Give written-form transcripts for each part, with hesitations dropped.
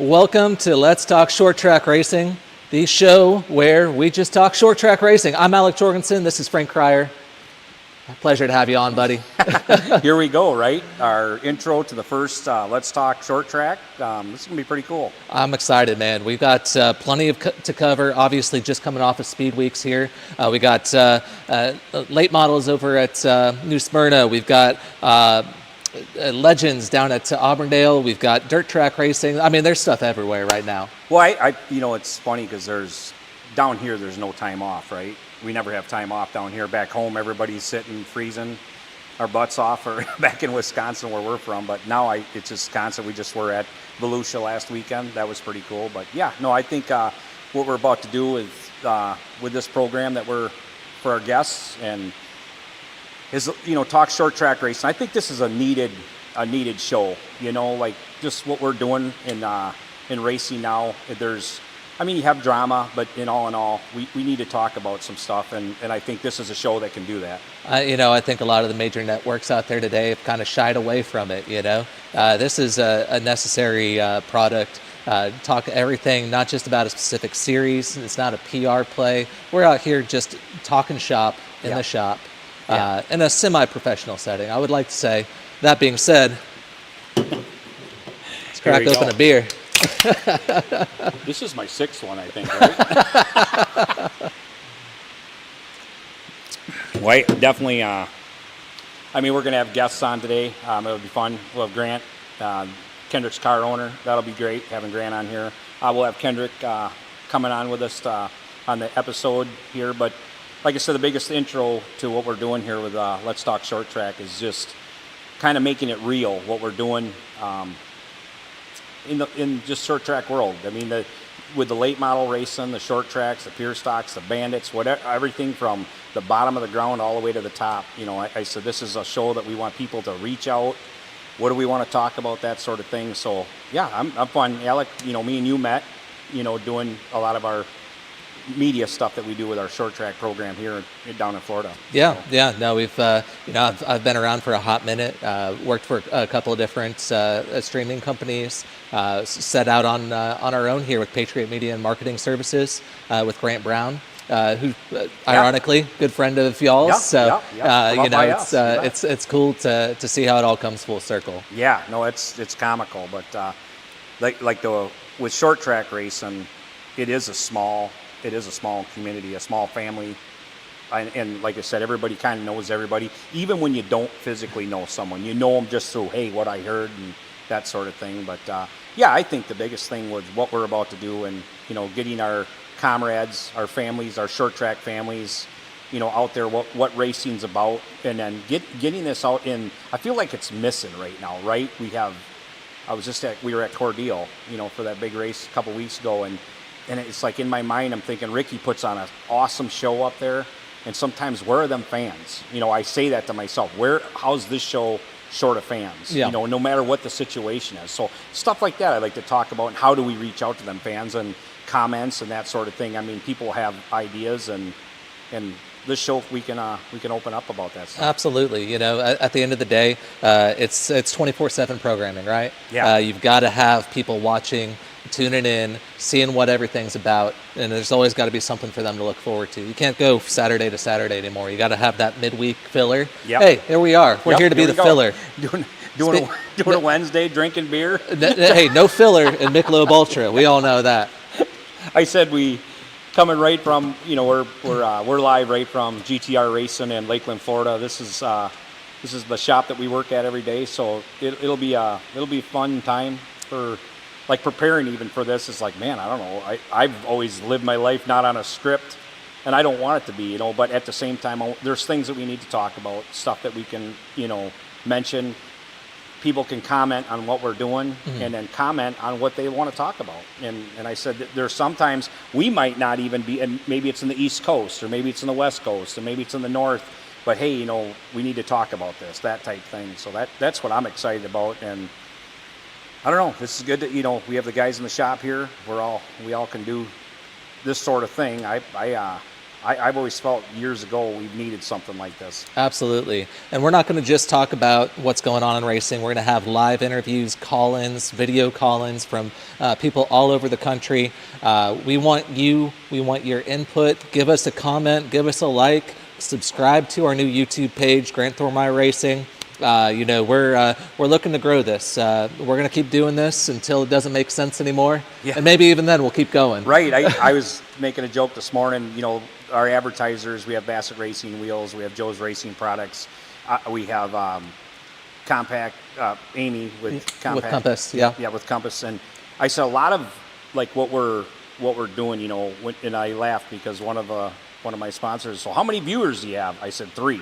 Welcome to Let's Talk Short Track Racing, the show where we just talk short track racing. I'm Allick Jorgensen. This is Frank Cryer. Pleasure to have you on, buddy. Here we go, right? Our intro to the first Let's Talk Short Track. This is going to be pretty cool. I'm excited, man. We've got plenty to cover, obviously just coming off of Speed Weeks here. We got late models over at New Smyrna. We've got Legends down at Auburndale. We've got dirt track racing. I mean, there's stuff everywhere right now. Well, I it's funny because down here, there's no time off, right? We never have time off down here. Back home, everybody's sitting, freezing our butts off, or back in Wisconsin where we're from. But now it's just constant. We just were at Volusia last weekend. That was pretty cool. But yeah, no, I think what we're about to do is with this program that we're for our guests and is talk short track racing. I think this is a needed show. Like just what we're doing in racing now. You have drama, but in all, we need to talk about some stuff, and I think this is a show that can do that. I think a lot of the major networks out there today have kind of shied away from it, This is a necessary product. Talk everything, not just about a specific series. It's not a PR play. We're out here just talking shop in the shop in a semi-professional setting, I would like to say. That being said, let's crack open a beer. This is my sixth one, I think, right? Well, definitely, we're going to have guests on today. It'll be fun. We'll have Grant, Kendrick's car owner. That'll be great, having Grant on here. We'll have Kendrick coming on with us on the episode here. But like I said, the biggest intro to what we're doing here with Let's Talk Short Track is just kind of making it real, what we're doing in just short track world. With the late model racing, the short tracks, the pure stocks, the bandits, whatever, everything from the bottom of the ground all the way to the top. I said this is a show that we want people to reach out. What do we want to talk about? That sort of thing. So yeah, I'm fun. Allick, me and you met, doing a lot of our media stuff that we do with our short track program here down in Florida. No, we've I've been around for a hot minute. Worked for a couple of different streaming companies. Set out on our own here with Patriot Media and Marketing Services with Grant Brown, who ironically good friend of y'all's. It's cool to see how it all comes full circle. Yeah, no, it's comical, but with short track racing, it is a small community, a small family, and like I said, everybody kind of knows everybody. Even when you don't physically know someone, you know them just through, hey, what I heard and that sort of thing. But I think the biggest thing with what we're about to do and getting our comrades, our families, our short track families, out there, what racing's about, and then getting this out in. I feel like it's missing right now, right? we were at Cordele, for that big race a couple weeks ago, and it's like in my mind, I'm thinking Ricky puts on an awesome show up there. And sometimes, where are them fans? I say that to myself. How's this show short of fans? Yeah. No matter what the situation is. So stuff like that I like to talk about. And how do we reach out to them fans and comments and that sort of thing? People have ideas, and this show we can open up about that stuff. Absolutely. At the end of the day, it's 24/7 programming, right? Yeah. You've got to have people watching, tuning in, seeing what everything's about, and there's always got to be something for them to look forward to. You can't go Saturday to Saturday anymore. You got to have that midweek filler. Yep. Hey, here we are. We're here to be the filler. Doing a Wednesday, drinking beer. Hey, no filler in Michelob Ultra. We all know that. I said we coming right from we're live right from GTR Racing in Lakeland, Florida. This is the shop that we work at every day. So it'll be a fun time for. Like preparing even for this is like, man, I don't know. I've always lived my life not on a script, and I don't want it to be, but at the same time, there's things that we need to talk about, stuff that we can, mention. People can comment on what we're doing, and then comment on what they want to talk about. And I said that there's sometimes we might not even be, and maybe it's in the East Coast, or maybe it's in the West Coast, or maybe it's in the North, but hey, we need to talk about this, that type thing. So that's what I'm excited about. And I don't know. This is good that we have the guys in the shop here. We all can do this sort of thing. I I've always felt years ago we've needed something like this. Absolutely. And we're not going to just talk about what's going on in racing. We're going to have live interviews, call-ins, video call-ins from people all over the country. We want your input. Give us a comment, give us a like, subscribe to our new YouTube page, Grant Thormeyer Racing. We're looking to grow this. We're going to keep doing this until it doesn't make sense anymore. Yeah. And maybe even then we'll keep going. Right. I was making a joke this morning. Our advertisers, we have Bassett Racing Wheels, we have Joe's Racing Products, we have Compact, Amy with Compact. With Compass, yeah. Yeah, with Compass. And I said a lot of like what we're doing, and I laughed because one of my sponsors, so how many viewers do you have? I said 3.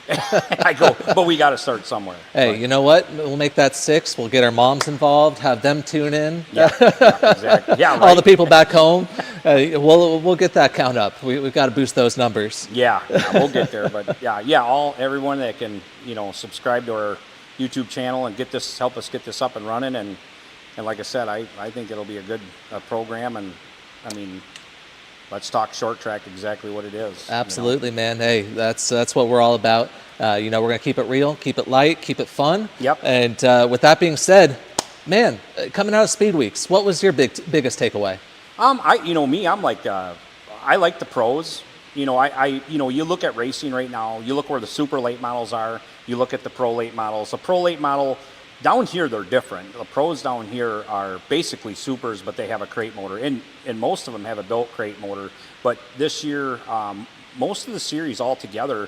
I go, but we got to start somewhere. Hey, you know what? We'll make that 6. We'll get our moms involved, have them tune in. Yeah, exactly. Yeah, right. All the people back home. We'll get that count up. We've got to boost those numbers. Yeah, we'll get there. But everyone that can, subscribe to our YouTube channel and help us get this up and running. And like I said, I think it'll be a good program. And I mean, let's talk short track, exactly what it is. Absolutely, man. Hey, that's what we're all about. We're going to keep it real, keep it light, keep it fun. Yep. And with that being said, man, coming out of Speed Weeks, what was your biggest takeaway? I'm like, I like the pros. You look at racing right now. You look where the super late models are. You look at the pro late models. The pro late model down here, they're different. The pros down here are basically supers, but they have a crate motor, and most of them have a built crate motor. But this year, most of the series altogether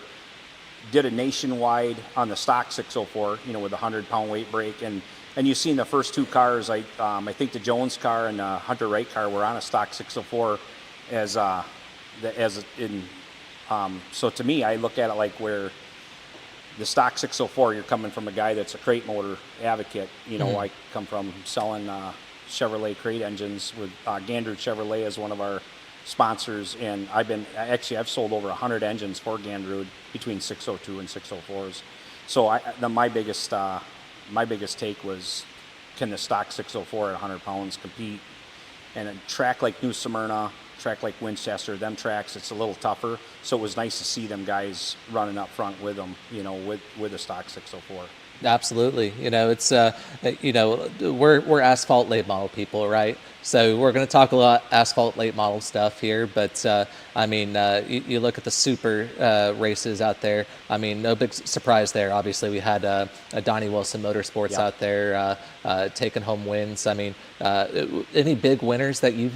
did a nationwide on the stock 604, with a 100-pound weight brake, and you've seen the first 2 cars. I think the Jones car and the Hunter Wright car were on a stock 604 so to me, I look at it like where the stock 604, you're coming from a guy that's a crate motor advocate. I come from selling Chevrolet crate engines with Gandrud Chevrolet as one of our sponsors, and I've sold over 100 engines for Gandrud between 602 and 604s. So my biggest take was, can the stock 604 at 100 pounds compete? And a track like New Smyrna, track like Winchester, them tracks, it's a little tougher. So it was nice to see them guys running up front with them, with a stock 604. Absolutely. It's, we're asphalt late model people, right? So we're going to talk a lot asphalt late model stuff here, but you look at the super races out there. I mean, no big surprise there. Obviously, we had a Donnie Wilson Motorsports out there taking home wins. I mean, any big winners that you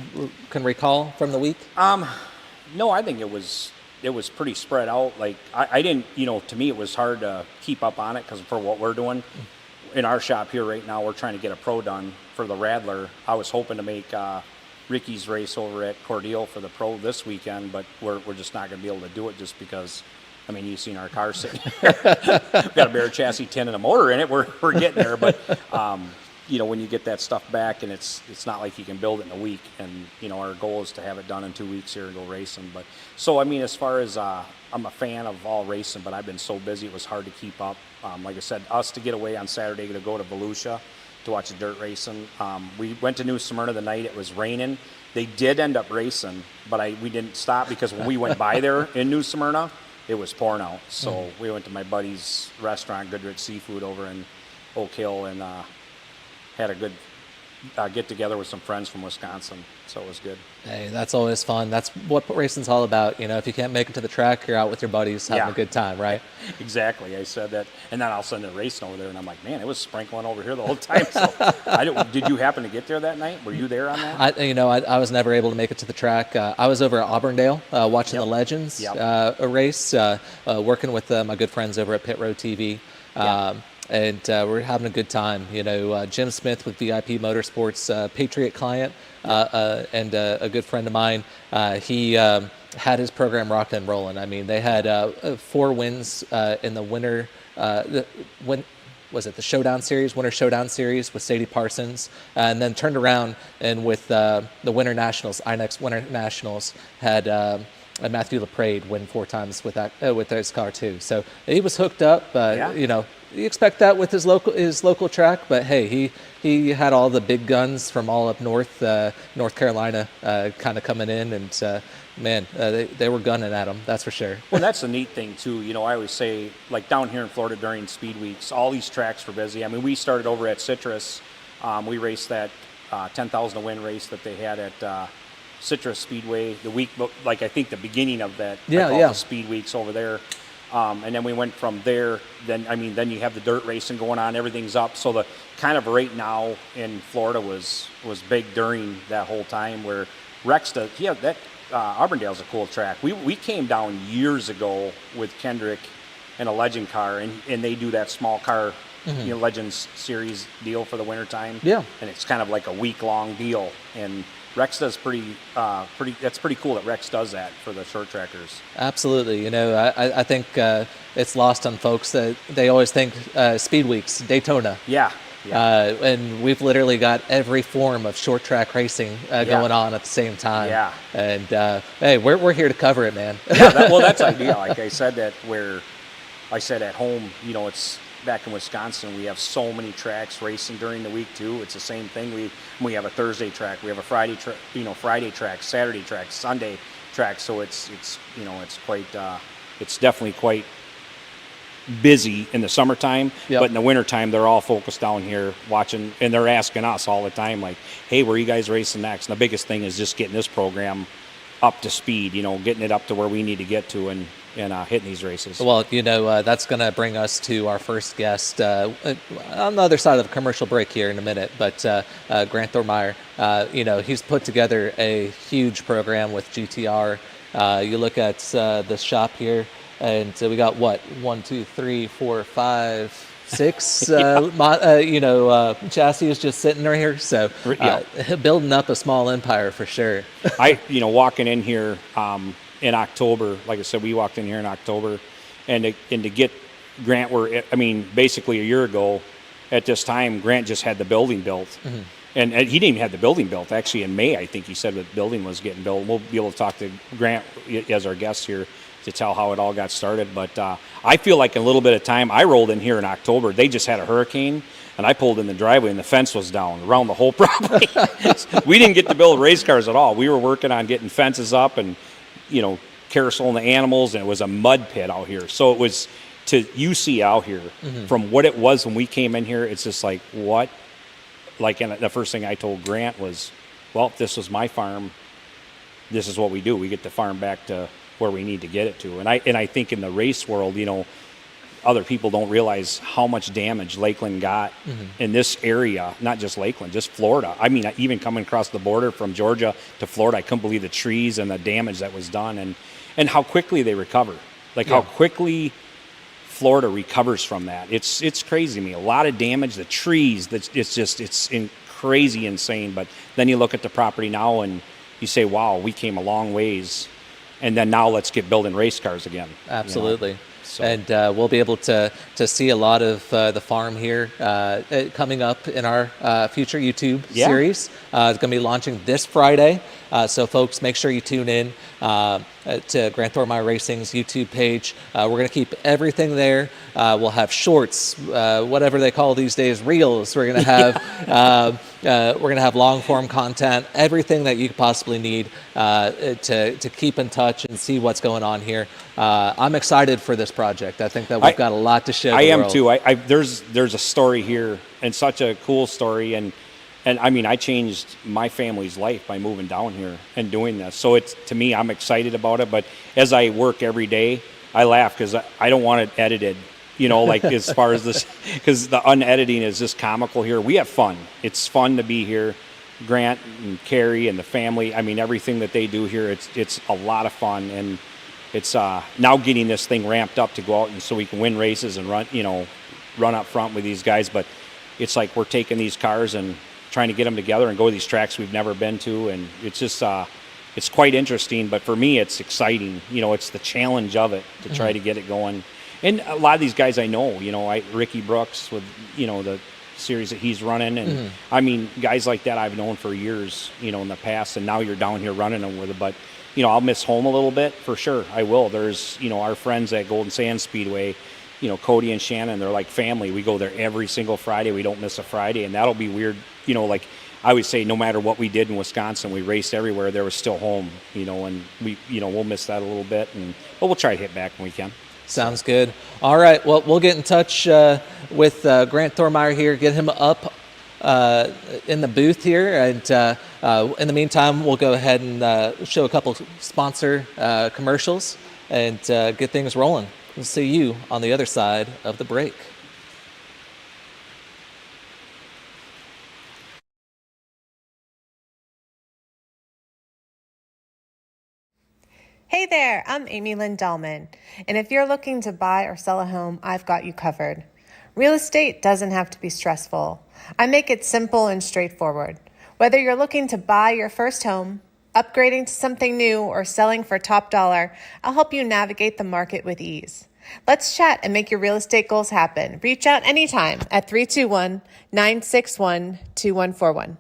can recall from the week? No, I think it was pretty spread out. Like I didn't, to me it was hard to keep up on it because for what we're doing in our shop here right now, we're trying to get a pro done for the Radler. I was hoping to make Ricky's race over at Cordele for the pro this weekend, but we're just not going to be able to do it just because. I mean, you've seen our car sitting here. We've got a bare chassis 10 and a motor in it. We're getting there, but when you get that stuff back, and it's not like you can build it in a week. And our goal is to have it done in 2 weeks here and go racing. But so I mean, as far as I'm a fan of all racing, but I've been so busy it was hard to keep up. Like I said, us to get away on Saturday to go to Volusia to watch the dirt racing. We went to New Smyrna the night it was raining. They did end up racing, but we didn't stop because when we went by there in New Smyrna, it was pouring out. So we went to my buddy's restaurant, Goodrich Seafood, over in Oak Hill, and had a good get together with some friends from Wisconsin. So it was good. Hey, that's always fun. That's what racing's all about. If you can't make it to the track, you're out with your buddies having a good time, right? Exactly. I said that, and then all of a sudden they're racing over there, and I'm like, man, it was sprinkling over here the whole time. So did you happen to get there that night? Were you there on that? I was never able to make it to the track. I was over at Auburndale watching the Legends a race, working with my good friends over at Pit Road TV. And we're having a good time. Jim Smith with VIP Motorsports, Patriot client, and a good friend of mine. He had his program rocking and rolling. I mean, they had 4 wins in the winter. Was it the Showdown Series, Winter Showdown Series with Sadie Parsons, and then turned around and with the Winter Nationals, INEX Winter Nationals, had Matthew LaPrade win 4 times with his car too. So he was hooked up. you expect that with his local track, but hey, he had all the big guns from all up north, North Carolina, kind of coming in, and man, they were gunning at him. That's for sure. Well, that's the neat thing too. I always say, like down here in Florida during speed weeks, all these tracks were busy. I mean, we started over at Citrus. We raced that 10,000 to win race that they had at Citrus Speedway the week, like I think the beginning of that. The speed weeks over there. And then we went from there. Then you have the dirt racing going on. Everything's up. So the kind of right now in Florida was big during that whole time. Where Rex does, that Auburndale's a cool track. We came down years ago with Kendrick and a Legend car, and they do that small car, Legends Series deal for the wintertime. Yeah, and it's kind of like a week-long deal. And Rex does that's pretty cool that Rex does that for the short trackers. Absolutely. I think it's lost on folks that they always think speed weeks, Daytona. Yeah. And we've literally got every form of short track racing going on at the same time. Yeah. And hey, we're here to cover it, man. Yeah. That's ideal. Like I said, at home, it's back in Wisconsin, we have so many tracks racing during the week too. It's the same thing. We have a Thursday track, we have a Friday track, Saturday track, Sunday track. So it's quite it's definitely quite busy in the summertime. Yep. But in the wintertime, they're all focused down here watching, and they're asking us all the time, like, hey, where are you guys racing next? And the biggest thing is just getting this program up to speed, getting it up to where we need to get to and hitting these races. Well, that's going to bring us to our first guest on the other side of the commercial break here in a minute. But Grant Thormeyer, he's put together a huge program with GTR. You look at the shop here, and we got 1, 2, 3, 4, 5, 6 chassis is just sitting right here. So building up a small empire for sure. Walking in here in October, like I said, we walked in here in October, and to get Grant, basically a year ago at this time, Grant just had the building built. Mm-hmm. And he didn't even have the building built. Actually, in May, I think he said the building was getting built. We'll be able to talk to Grant as our guest here to tell how it all got started. But I feel like in a little bit of time, I rolled in here in October. They just had a hurricane, and I pulled in the driveway, and the fence was down around the whole property. We didn't get to build race cars at all. We were working on getting fences up and, carouseling the animals, and it was a mud pit out here. So it was, you see out here, from what it was when we came in here, it's just like, what? Like, and the first thing I told Grant was, well, if this was my farm, this is what we do. We get the farm back to where we need to get it to. And I think in the race world, other people don't realize how much damage Lakeland got in this area, not just Lakeland, just Florida. Even coming across the border from Georgia to Florida, I couldn't believe the trees and the damage that was done and how quickly they recover. How quickly Florida recovers from that. It's crazy to me. A lot of damage, the trees, it's crazy insane. But then you look at the property now and you say, wow, we came a long ways. And then now let's get building race cars again. Absolutely. So. And we'll be able to see a lot of the farm here coming up in our future YouTube series. It's going to be launching this Friday. So folks, make sure you tune in to Grant Thormeyer Racing's YouTube page. We're going to keep everything there. We'll have shorts, whatever they call these days, reels. We're going to have long form content, everything that you could possibly need to keep in touch and see what's going on here. I'm excited for this project. I think that we've got a lot to show. I am too. There's a story here, and such a cool story, and I changed my family's life by moving down here and doing this. So to me, I'm excited about it. But as I work every day, I laugh because I don't want it edited. As far as this, because the unediting is just comical here. We have fun. It's fun to be here. Grant and Carrie and the family. Everything that they do here, it's a lot of fun, and it's now getting this thing ramped up to go out and so we can win races and run up front with these guys. But it's like we're taking these cars and trying to get them together and go to these tracks we've never been to, and it's just it's quite interesting. But for me, it's exciting. It's the challenge of it to try to get it going. And a lot of these guys I know. Ricky Brooks with the series that he's running, and guys like that I've known for years. In the past, and now you're down here running them with it. But I'll miss home a little bit for sure. I will. There's our friends at Golden Sands Speedway. Cody and Shannon, they're like family. We go there every single Friday. We don't miss a Friday, and that'll be weird. Like I would say, no matter what we did in Wisconsin, we raced everywhere. There was still home, and we'll miss that a little bit, but we'll try to hit back when we can. Sounds good. All right. Well, we'll get in touch with Grant Thormeyer here, get him up in the booth here. And in the meantime, we'll go ahead and show a couple sponsor commercials and get things rolling. We'll see you on the other side of the break. Hey there, I'm Amy Lynn Dahlman, and if you're looking to buy or sell a home, I've got you covered. Real estate doesn't have to be stressful. I make it simple and straightforward. Whether you're looking to buy your first home, upgrading to something new, or selling for top dollar, I'll help you navigate the market with ease. Let's chat and make your real estate goals happen. Reach out anytime at 321-961-2141.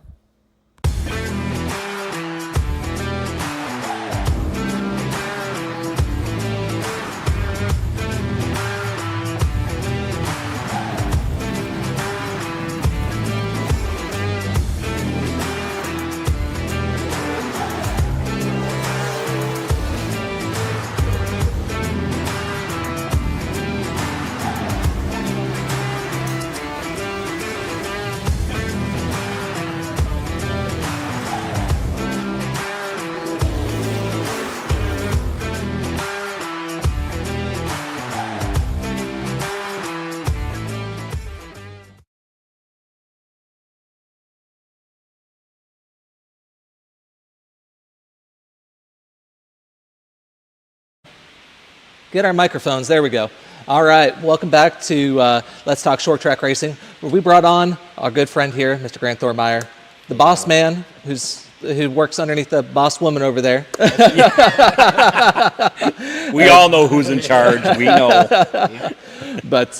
Get our microphones. There we go. All right. Welcome back to Let's Talk Short Track Racing, where we brought on our good friend here, Mr. Grant Thormeyer, the boss man who works underneath the boss woman over there. We all know who's in charge. We know. But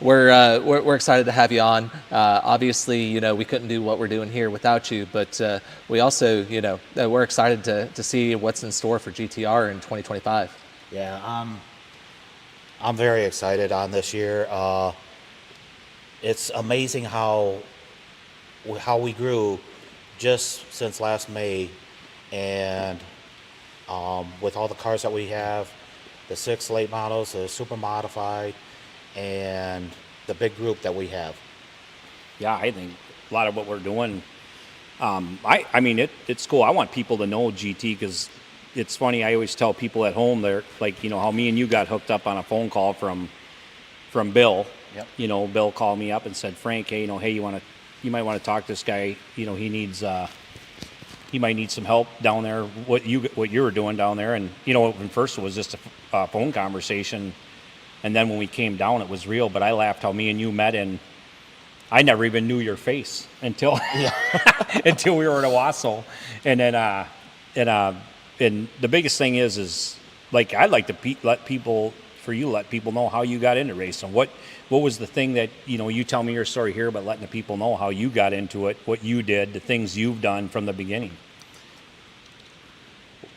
we're excited to have you on. Obviously, we couldn't do what we're doing here without you. But we also, we're excited to see what's in store for GTR in 2025. Yeah, I'm very excited on this year. It's amazing how we grew just since last May, and with all the cars that we have, the 6 late models, the super modified, and the big group that we have. Yeah, I think a lot of what we're doing. I mean, it's cool. I want people to know GT because. It's funny, I always tell people at home, they're like, how me and you got hooked up on a phone call from Bill. Yep. Bill called me up and said, Frank, hey, hey, you might want to talk to this guy. He needs, he might need some help down there. What you were doing down there, and when first it was just a phone conversation, and then when we came down, it was real. But I laughed how me and you met, and I never even knew your face until until we were at Owasso, and then And the biggest thing is like I'd like to let people know how you got into racing. What was the thing that you tell me your story here, but letting the people know how you got into it, what you did, the things you've done from the beginning.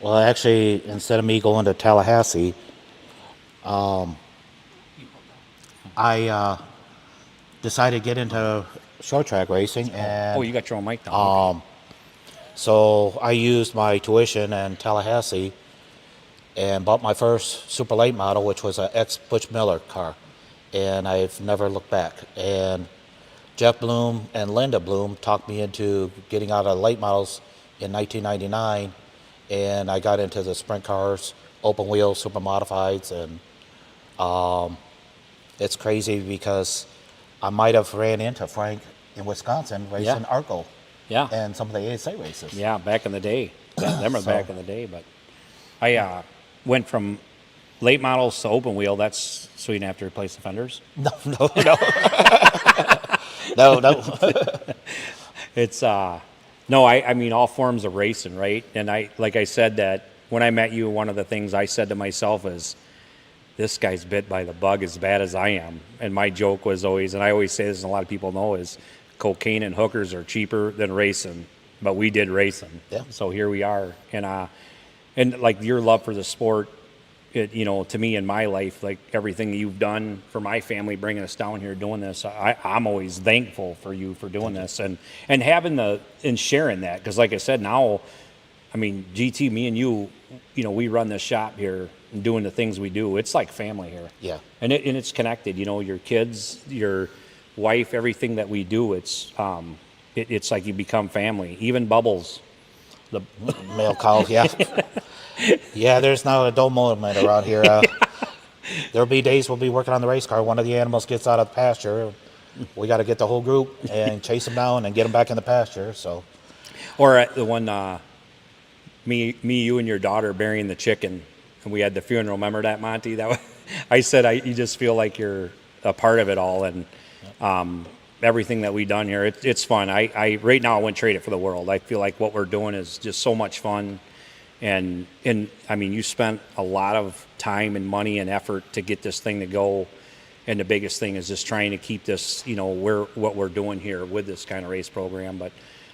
Well, actually, instead of me going to Tallahassee, I decided to get into short track racing. And you got your own mic down. So I used my tuition in Tallahassee and bought my first super late model, which was an ex-Butch Miller car, and I've never looked back. And Jeff Bloom and Linda Bloom talked me into getting out of late models in 1999, and I got into the sprint cars, open wheel, super modifieds, and it's crazy because I might have ran into Frank in Wisconsin racing Arco. Yeah. And some of the ASA races. Yeah, back in the day. Them were back in the day. But I went from late models to open wheel. That's so you didn't have to replace the fenders? No. No. It's, no, I mean, all forms of racing, right? And like I said, that when I met you, one of the things I said to myself is, this guy's bit by the bug as bad as I am. And my joke was always, and I always say this and a lot of people know, is cocaine and hookers are cheaper than racing, but we did racing. Yeah. So here we are. And like your love for the sport, to me in my life, like everything you've done for my family, bringing us down here, doing this, I'm always thankful for you for doing this and having and sharing that. Because like I said, now, I mean, GT, me and you, we run this shop here and doing the things we do. It's like family here. Yeah. And it's connected, your kids, your wife, everything that we do, it's like you become family. Even Bubbles, the Male cow, yeah. Yeah, there's not a dull moment around here. There'll be days we'll be working on the race car. One of the animals gets out of the pasture. We got to get the whole group and chase them down and get them back in the pasture. So, or the one, me, you and your daughter burying the chicken, and we had the funeral. Remember that, Monty? I said, you just feel like you're a part of it all, and everything that we've done here. It's fun. I right now I wouldn't trade it for the world. I feel like what we're doing is just so much fun. And I mean, you spent a lot of time and money and effort to get this thing to go. And the biggest thing is just trying to keep this, what we're doing here with this kind of race program. But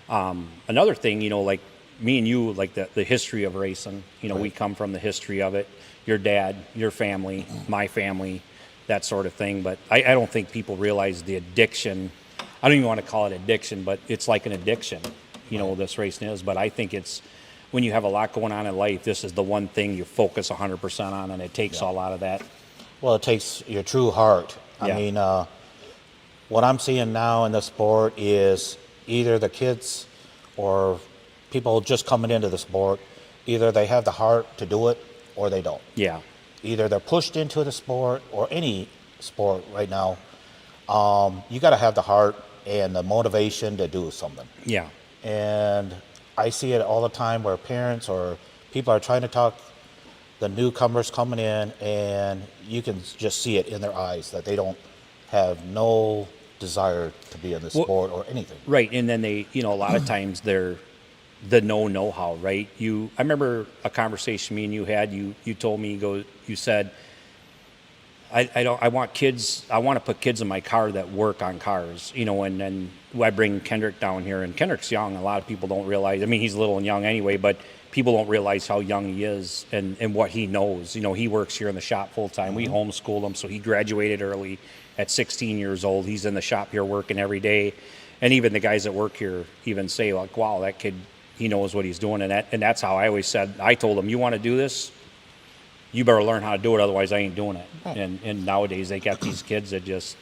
another thing, like me and you, like the history of racing, right. We come from the history of it. Your dad, your family, my family, that sort of thing. But I don't think people realize the addiction. I don't even want to call it addiction, but it's like an addiction, this racing is. But I think it's, when you have a lot going on in life, this is the one thing you focus 100% on, and it takes a lot of that. Well, it takes your true heart. I mean, what I'm seeing now in the sport is either the kids or people just coming into the sport, either they have the heart to do it or they don't. Yeah. Either they're pushed into the sport or any sport right now. You got to have the heart and the motivation to do something. Yeah. And I see it all the time where parents or people are trying to talk the newcomers coming in, and you can just see it in their eyes that they don't have no desire to be in the sport or anything. Right, and then they, a lot of times they're the know-how, right? I remember a conversation me and you had. You told me, you said, I want to put kids in my car that work on cars, and then I bring Kendrick down here, and Kendrick's young. A lot of people don't realize, I mean, he's little and young anyway, but people don't realize how young he is and what he knows. He works here in the shop full time. We homeschooled him, so he graduated early at 16 years old. He's in the shop here working every day. And even the guys that work here even say, like, wow, that kid, he knows what he's doing. And that's how I always said, I told him, you want to do this? You better learn how to do it, otherwise I ain't doing it. And nowadays they got these kids that just,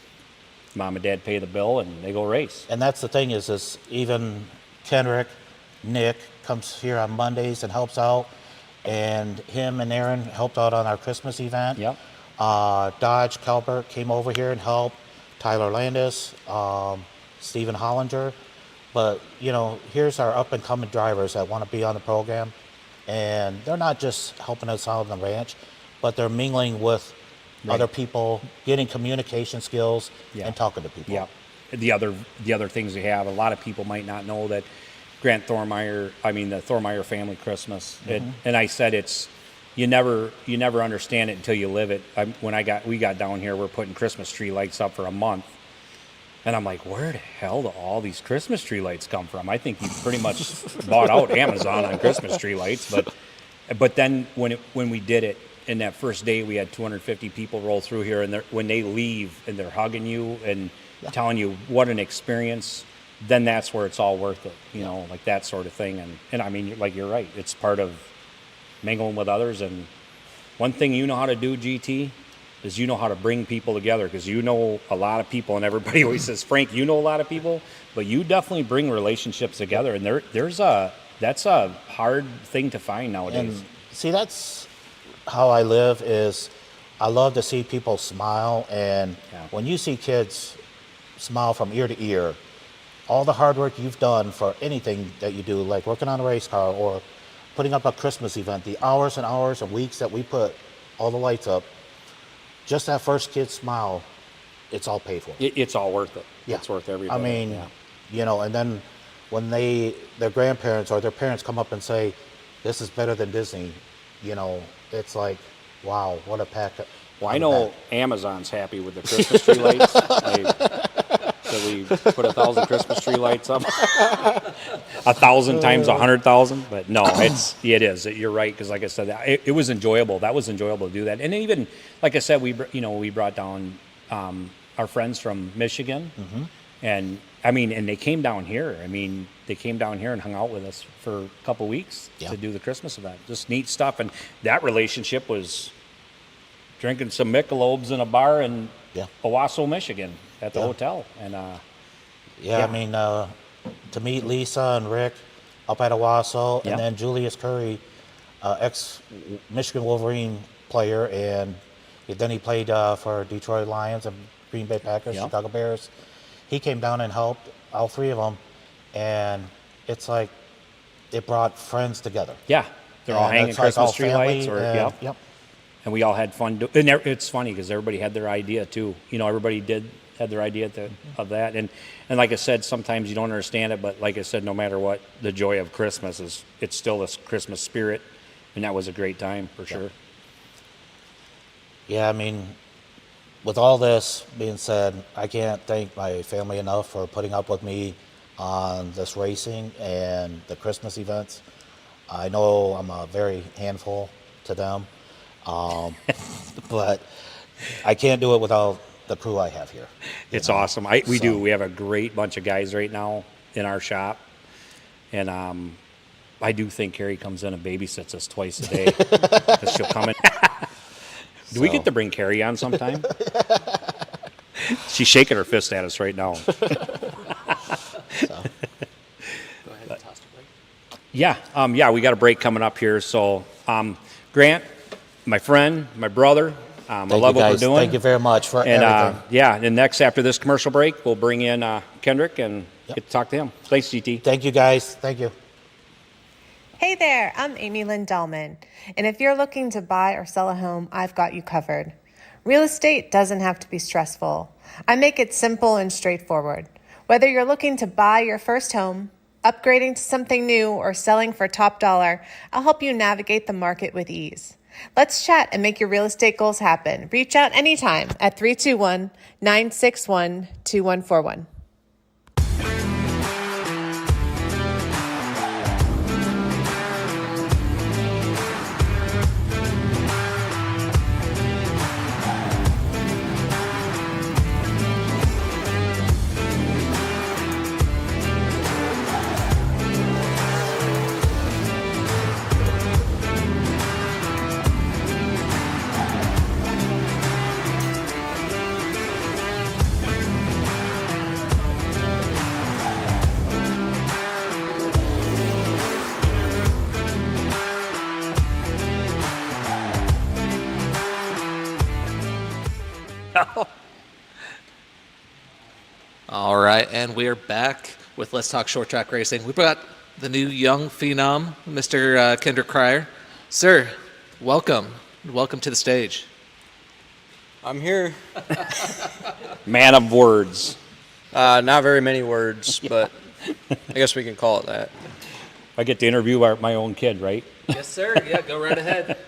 mom and dad pay the bill and they go race. And that's the thing is even Kendrick, Nick comes here on Mondays and helps out, and him and Aaron helped out on our Christmas event. Yep. Dodge Calbert came over here and helped. Tyler Landis, Stephen Hollinger. But, here's our up-and-coming drivers that want to be on the program. And they're not just helping us out on the ranch, but they're mingling with other people, getting communication skills, and talking to people. Yeah. The other things we have, a lot of people might not know that the Thormeyer family Christmas. And I said you never understand it until you live it. We got down here, we're putting Christmas tree lights up for a month. And I'm like, where the hell do all these Christmas tree lights come from? I think you pretty much bought out Amazon on Christmas tree lights. But then when we did it, in that first day, we had 250 people roll through here. And when they leave and they're hugging you and telling you what an experience, then that's where it's all worth it, like that sort of thing. And I mean, like, you're right. It's part of mingling with others. And one thing you know how to do, GT, is you know how to bring people together, because you know a lot of people, and everybody always says, Frank, you know a lot of people, but you definitely bring relationships together, and that's a hard thing to find nowadays. And see, that's how I live. Is I love to see people smile, and when you see kids smile from ear to ear, all the hard work you've done for anything that you do, like working on a race car or putting up a Christmas event, the hours and hours and weeks that we put all the lights up, just that first kid's smile, it's all paid for. It's all worth it. Yeah. It's worth every bit. I mean, and then when their grandparents or their parents come up and say, this is better than Disney, it's like, wow, what a pack. Well, I know Amazon's happy with the Christmas tree lights. we put 1,000 Christmas tree lights up. 1,000 times 100,000, but no, it is. You're right, because like I said, it was enjoyable. That was enjoyable to do that, and even like I said, we brought down our friends from Michigan, and I mean, and they came down here. I mean, they came down here and hung out with us for a couple weeks to do the Christmas event. Just neat stuff, and that relationship was drinking some Michelobes in a bar in Owasso, Michigan, at the hotel, and I mean, to meet Lisa and Rick up at Owasso, and then Julius Curry, ex-Michigan Wolverine player, and then he played for Detroit Lions and Green Bay Packers, Chicago Bears. He came down and helped all three of them, and it's like it brought friends together. Yeah, they're all hanging Christmas tree lights, and we all had fun. And it's funny because everybody had their idea too. Everybody had their idea of that, and like I said, sometimes you don't understand it, but like I said, no matter what, the joy of Christmas it's still this Christmas spirit, and that was a great time for sure. Yeah, I mean, with all this being said, I can't thank my family enough for putting up with me on this racing and the Christmas events. I know I'm a very handful to them, but I can't do it without the crew I have here. It's awesome. We do. We have a great bunch of guys right now in our shop, and I do think Carrie comes in and babysits us twice a day because she'll come in. Do we get to bring Carrie on sometime? She's shaking her fist at us right now. Go ahead and toss the break. Yeah, we got a break coming up here. So, Grant, my friend, my brother, I love what we're doing. Thank you very much for everything. And next, after this commercial break, we'll bring in Kendrick and get to talk to him. Thanks, GT. Thank you, guys. Thank you. Hey there, I'm Amy Lynn Dahlman, and if you're looking to buy or sell a home, I've got you covered. Real estate doesn't have to be stressful. I make it simple and straightforward. Whether you're looking to buy your first home, upgrading to something new, or selling for top dollar, I'll help you navigate the market with ease. Let's chat and make your real estate goals happen. Reach out anytime at 321-961-2141. All right, and we are back with Let's Talk Short Track Racing. We've got the new young phenom, Mr. Kendrick Cryer. Sir, welcome. Welcome to the stage. I'm here. Man of words. Not very many words, but I guess we can call it that. I get to interview my own kid, right? Yes, sir. Yeah, go right ahead.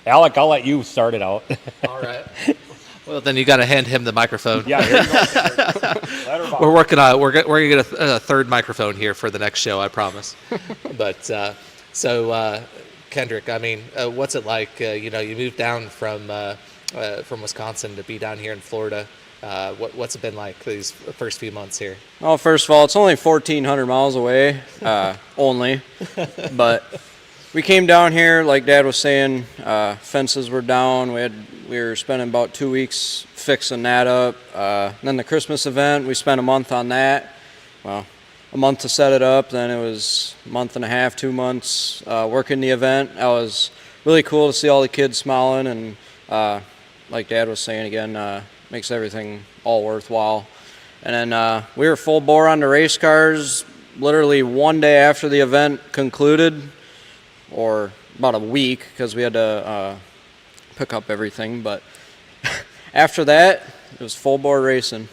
Alec, I'll let you start it out. All right. Well, then you got to hand him the microphone. Yeah, here you go. We're working on it. We're gonna get a third microphone here for the next show, I promise. But so Kendrick, I mean, what's it like? You moved down from Wisconsin to be down here in Florida. What's it been like these first few months here? Well, first of all, it's only 1,400 miles away, only. But we came down here, like Dad was saying, fences were down. We were spending about 2 weeks fixing that up. Then the Christmas event, we spent a month on that. Well, a month to set it up. Then it was a month and a half, 2 months working the event. That was really cool to see all the kids smiling, and like Dad was saying again, makes everything all worthwhile. And then we were full bore on the race cars literally one day after the event concluded, or about a week, because we had to pick up everything. But after that, it was full bore racing.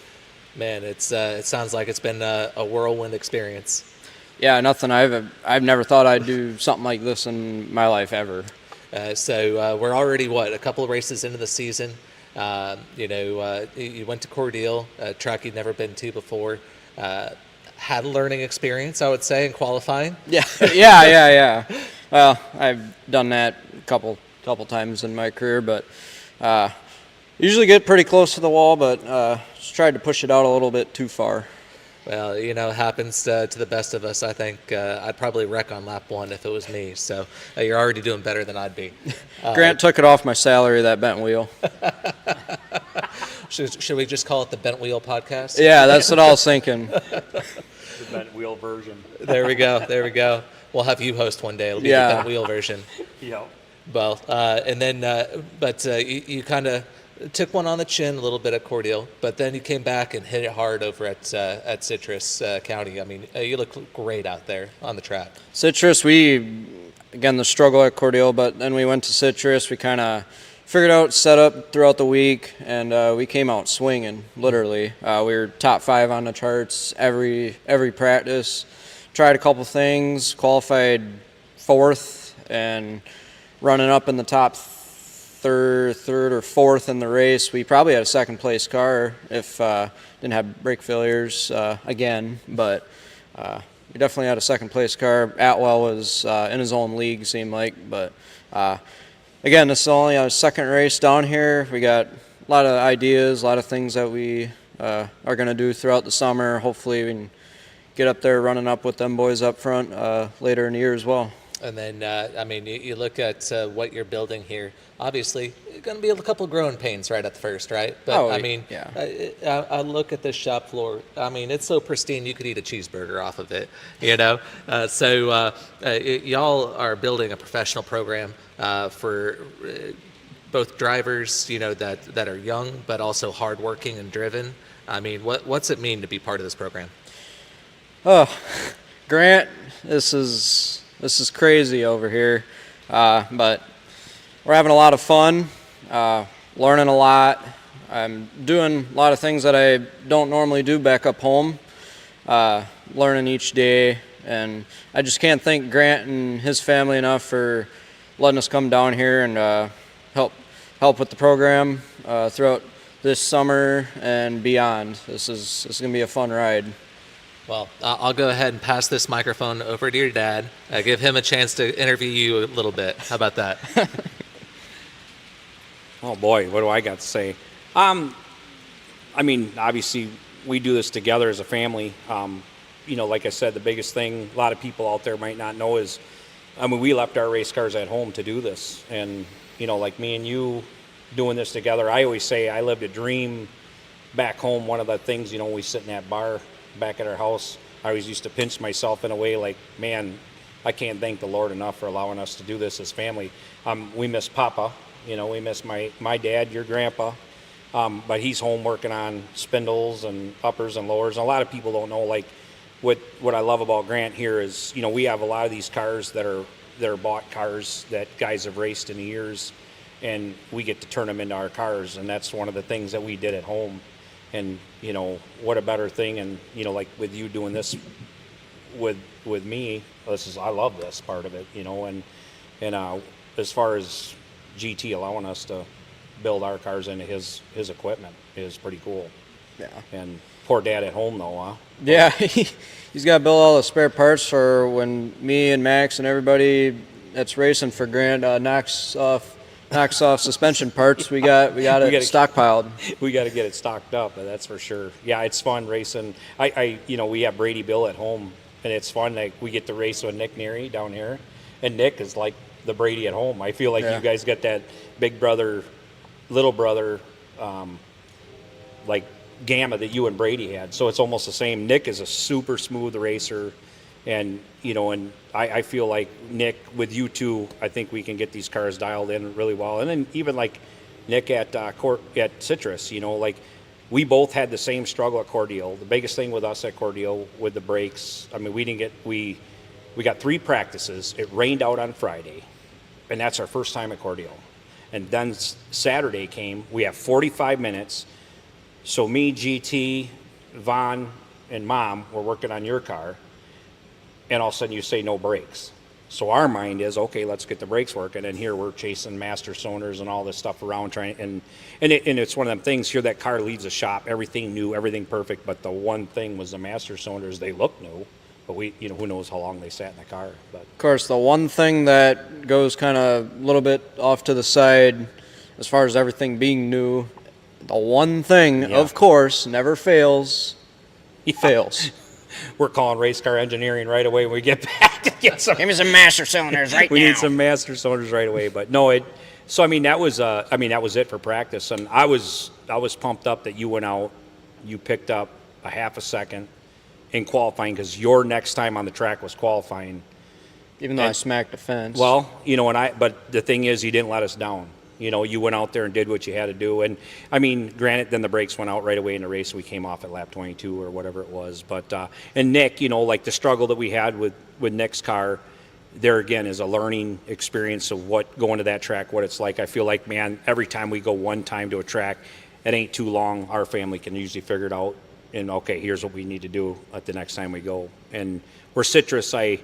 Man, it sounds like it's been a whirlwind experience. Yeah, nothing. I've never thought I'd do something like this in my life ever. So we're already a couple of races into the season. You went to Cordele, a track you'd never been to before. Had a learning experience, I would say, in qualifying. Yeah, yeah. Well, I've done that a couple times in my career, but usually get pretty close to the wall, but just tried to push it out a little bit too far. Well, it happens to the best of us. I think I'd probably wreck on lap 1 if it was me. So you're already doing better than I'd be. Grant took it off my salary, that bent wheel. Should we just call it the Bent Wheel Podcast? Yeah, that's what I was thinking. The bent wheel version. There we go. We'll have you host one day. It'll be the Bent Wheel version. Yeah. Well, you kind of took one on the chin a little bit at Cordele, but then you came back and hit it hard over at Citrus County. I mean, you look great out there on the track. Citrus, again, the struggle at Cordele, but then we went to Citrus. We kind of figured out setup throughout the week, and we came out swinging, literally. We were top 5 on the charts every practice. Tried a couple things, qualified 4th, and running up in the top third or 4th in the race. We probably had a second place car if didn't have brake failures again, but we definitely had a second place car. Atwell was in his own league, seemed like, but again, this is only our second race down here. We got a lot of ideas, a lot of things that we are going to do throughout the summer. Hopefully we can get up there running up with them boys up front later in the year as well. And then, you look at what you're building here. Obviously, going to be a couple of growing pains right at the first, right? But, yeah. I look at this shop floor. I mean, it's so pristine you could eat a cheeseburger off of it, y'all are building a professional program for both drivers, that are young but also hardworking and driven. I mean, what's it mean to be part of this program? Oh, Grant, this is crazy over here, but we're having a lot of fun, learning a lot. I'm doing a lot of things that I don't normally do back up home, learning each day, and I just can't thank Grant and his family enough for letting us come down here and help with the program throughout this summer and beyond. This is going to be a fun ride. Well, I'll go ahead and pass this microphone over to your dad. Give him a chance to interview you a little bit. How about that? Oh boy, what do I got to say? Obviously we do this together as a family. Like I said, the biggest thing a lot of people out there might not know is, we left our race cars at home to do this. And, like me and you doing this together, I always say I lived a dream back home. One of the things, we sit in that bar back at our house, I always used to pinch myself in a way like, man, I can't thank the Lord enough for allowing us to do this as family. We miss Papa, we miss my dad, your grandpa, but he's home working on spindles and uppers and lowers. And a lot of people don't know, like, what I love about Grant here is, we have a lot of these cars that are bought cars that guys have raced in the years, and we get to turn them into our cars, and that's one of the things that we did at home. And what a better thing. And like with you doing this with me, I love this part of it. And as far as GT allowing us to build our cars into his equipment is pretty cool. Yeah. And poor dad at home though, huh? Yeah, he's got to build all the spare parts for when me and Max and everybody that's racing for Grant knocks off suspension parts. We got it stockpiled. We got to get it stocked up, that's for sure. Yeah, it's fun racing. We have Brady Bill at home, and it's fun. Like, we get to race with Nick Neary down here, and Nick is like the Brady at home. I feel like you guys got that big brother, little brother, like gamma that you and Brady had. So it's almost the same. Nick is a super smooth racer. And, and I feel like, Nick, with you two, I think we can get these cars dialed in really well. And then even like Nick at Citrus, like we both had the same struggle at Cordele. The biggest thing with us at Cordele with the brakes, we got 3 practices. It rained out on Friday, and that's our first time at Cordele. And then Saturday came, we have 45 minutes. So me, GT, Vaughn, and Mom were working on your car. And all of a sudden you say no brakes. So our mind is, okay, let's get the brakes working. And here we're chasing master cylinders and all this stuff around trying, and it's one of them things here, that car leaves the shop, everything new, everything perfect. But the one thing was the master cylinders, they look new, but who knows how long they sat in the car. But Of course, the one thing that goes kind of a little bit off to the side as far as everything being new, the one thing, Yeah. of course, never fails, fails. we're calling race car engineering right away when we get back to get some. Give me some master cylinders right We now. need some master cylinders right away. But no, so that was it for practice, and I was pumped up that you went out, you picked up a half a second in qualifying, because your next time on the track was qualifying. Even though I smacked the fence. Well, but the thing is, you didn't let us down. You went out there and did what you had to do. And I mean, granted, then the brakes went out right away in the race. We came off at lap 22 or whatever it was. But and Nick, like the struggle that we had with Nick's car, there again is a learning experience of what going to that track, what it's like. I feel like, man, every time we go one time to a track, it ain't too long. Our family can usually figure it out. And okay, here's what we need to do at the next time we go. And where Citrus, I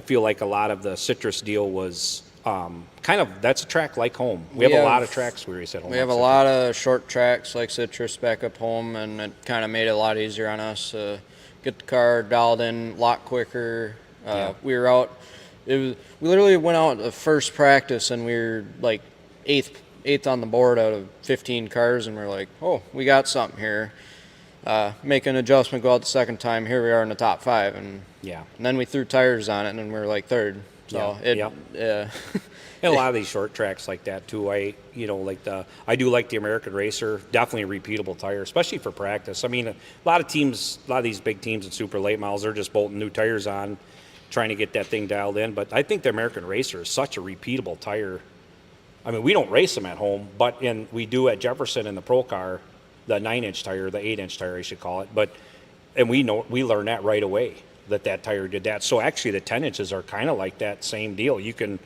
feel like a lot of the Citrus deal was kind of, that's a track like home. We have a lot of tracks we race at home. We have a lot of short tracks like Citrus back up home, and it kind of made it a lot easier on us to get the car dialed in a lot quicker. We were out. We literally went out the first practice, and we were like eighth on the board out of 15 cars, and we're like, oh, we got something here. Make an adjustment, go out the second time. Here we are in the top 5, and then we threw tires on it, and then we were like third. So And a lot of these short tracks like that too. I do like the American Racer. Definitely a repeatable tire, especially for practice. I mean, a lot of these big teams at super late miles, they're just bolting new tires on, trying to get that thing dialed in. But I think the American Racer is such a repeatable tire. I mean, we don't race them at home, but we do at Jefferson in the Pro Car, the 9-inch tire, the 8-inch tire, I should call it. And we learn that right away, that tire did that. So actually the 10 inches are kind of like that same deal. You can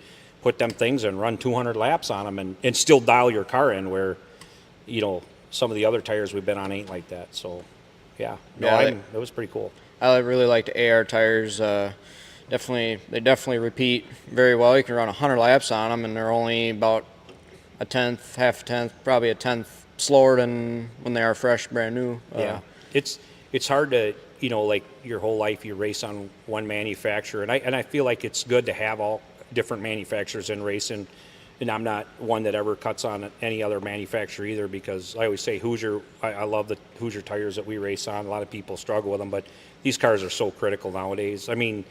put them things and run 200 laps on them and still dial your car in, where, some of the other tires we've been on ain't like that. So, it was pretty cool. I really like the AR tires. They definitely repeat very well. You can run 100 laps on them, and they're only about a tenth, half a tenth, probably a tenth slower than when they are fresh, brand new. It's hard to, like your whole life you race on one manufacturer, and I feel like it's good to have all different manufacturers in racing, and I'm not one that ever cuts on any other manufacturer either, because I always say Hoosier, I love the Hoosier tires that we race on. A lot of people struggle with them, but these cars are so critical nowadays. I mean,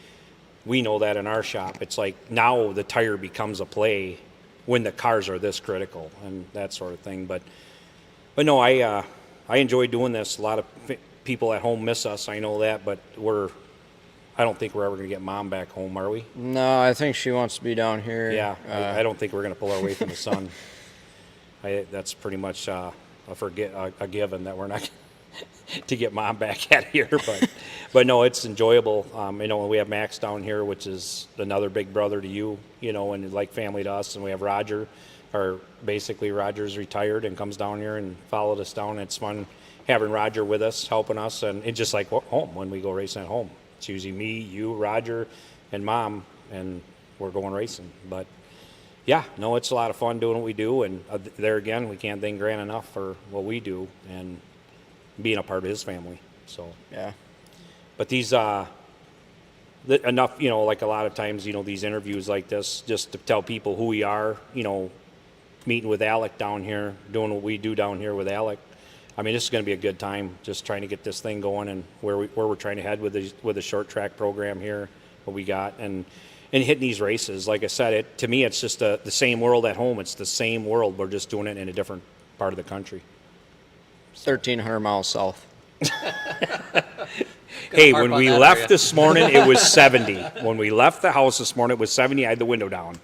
we know that in our shop. It's like now the tire becomes a play when the cars are this critical and that sort of thing. But no, I enjoy doing this. A lot of people at home miss us, I know that, but I don't think we're ever going to get Mom back home, are we? No, I think she wants to be down here. Yeah, I don't think we're going to pull our weight from the sun. That's pretty much a given that we're not to get Mom back out here. But no, it's enjoyable. We have Max down here, which is another big brother to you, and like family to us. And we have Roger, basically Roger's retired and comes down here and followed us down. It's fun having Roger with us, helping us, and it's just like home when we go racing at home. It's usually me, you, Roger, and Mom, and we're going racing. But it's a lot of fun doing what we do, and there again, we can't thank Grant enough for what we do and being a part of his family. So but these enough, like a lot of times, these interviews like this, just to tell people who we are, meeting with Allick down here, doing what we do down here with Allick. I mean, this is going to be a good time, just trying to get this thing going, and where we're trying to head with the short track program here, what we got, and hitting these races. Like I said, to me, it's just the same world at home. It's the same world. We're just doing it in a different part of the country. 1,300 miles south. Hey, when we left this morning, it was 70. When we left the house this morning, it was 70. I had the window down.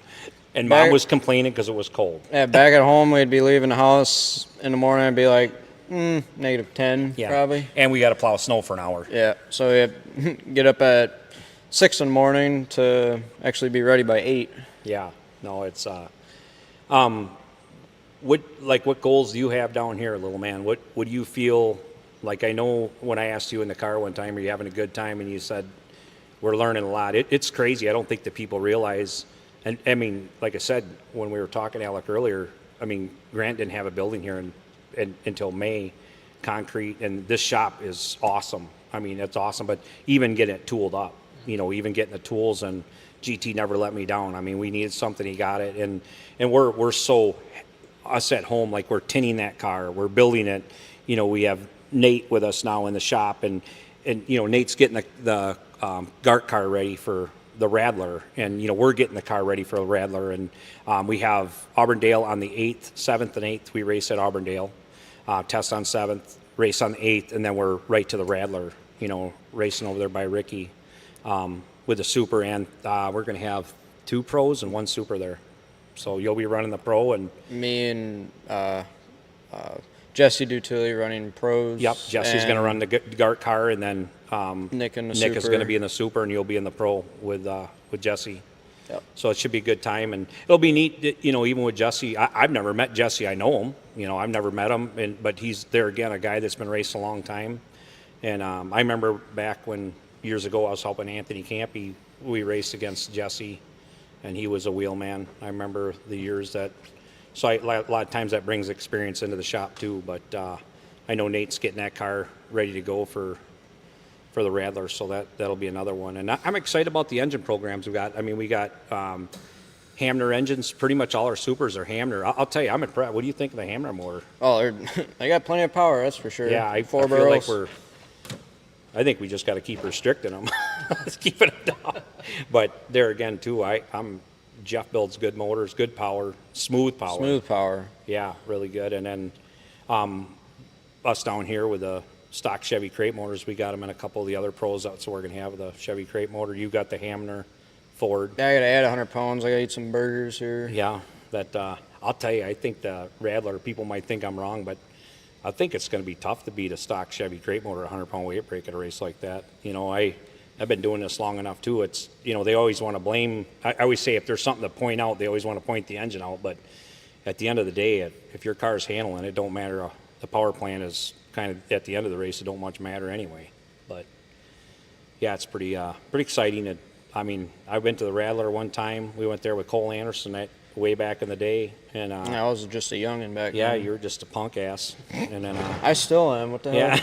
And Mom was complaining because it was cold. Yeah, back at home, we'd be leaving the house in the morning. I'd be like, -10, probably. And we got to plow snow for an hour. Yeah, so we get up at 6 in the morning to actually be ready by 8. Yeah, no, it's what goals do you have down here, little man? What do you feel like? I know when I asked you in the car one time, are you having a good time? And you said, we're learning a lot. It's crazy. I don't think that people realize. And I mean, like I said, when we were talking to Alec earlier, I mean, Grant didn't have a building here until May, concrete, and this shop is awesome. I mean, it's awesome. But even getting it tooled up, even getting the tools, and GT never let me down. I mean, we needed something, he got it, and we're so us at home, like we're tinning that car, we're building it. We have Nate with us now in the shop, and Nate's getting the GART car ready for the Rattler, and we're getting the car ready for the Rattler, and we have Auburndale on the 8th, 7th and 8th. We race at Auburndale, test on 7th, race on the 8th, and then we're right to the Rattler, racing over there by Ricky with the Super, and we're going to have 2 pros and 1 Super there. So you'll be running the pro, and me and Jesse Dutilli running pros. Yep, Jesse's going to run the GART car, and then Nick and the Nick Super. is going to be in the Super, and you'll be in the pro with Jesse. Yep. So it should be a good time, and it'll be neat. Even with Jesse, I've never met Jesse. I know him. I've never met him, but he's there again, a guy that's been racing a long time. And I remember back when years ago I was helping Anthony Campy. We raced against Jesse, and he was a wheelman. I remember the years that. So a lot of times that brings experience into the shop too. But I know Nate's getting that car ready to go for the Rattler, so that'll be another one. And I'm excited about the engine programs we got. I mean, we got Hamner engines. Pretty much all our Supers are Hamner. I'll tell you, I'm impressed. What do you think of the Hamner motor? Oh, they got plenty of power, that's for sure. Yeah, I Four feel like barrels. I think we just got to keep restricting them. Let's keep it down. But there again, too, Jeff builds good motors, good power, smooth power. Smooth power. Yeah, really good. And then us down here with the stock Chevy crate motors, we got them in a couple of the other pros. That's what we're going to have, the Chevy crate motor. You got the Hamner Ford. Yeah, I got to add 100 pounds. I got to eat some burgers here. Yeah, I'll tell you, I think the Rattler, people might think I'm wrong, but I think it's going to be tough to beat a stock Chevy crate motor, 100-pound weight brake at a race like that. I've been doing this long enough too. It's, they always want to blame. I always say if there's something to point out, they always want to point the engine out. But at the end of the day, if your car's handling, it don't matter. The power plant is kind of at the end of the race. It don't much matter anyway. But yeah, it's pretty exciting. I went to the Rattler one time. We went there with Cole Anderson way back in the day, and I was just a youngin' back then. Yeah, you were just a punk ass, and then I still am. What the hell? Yeah.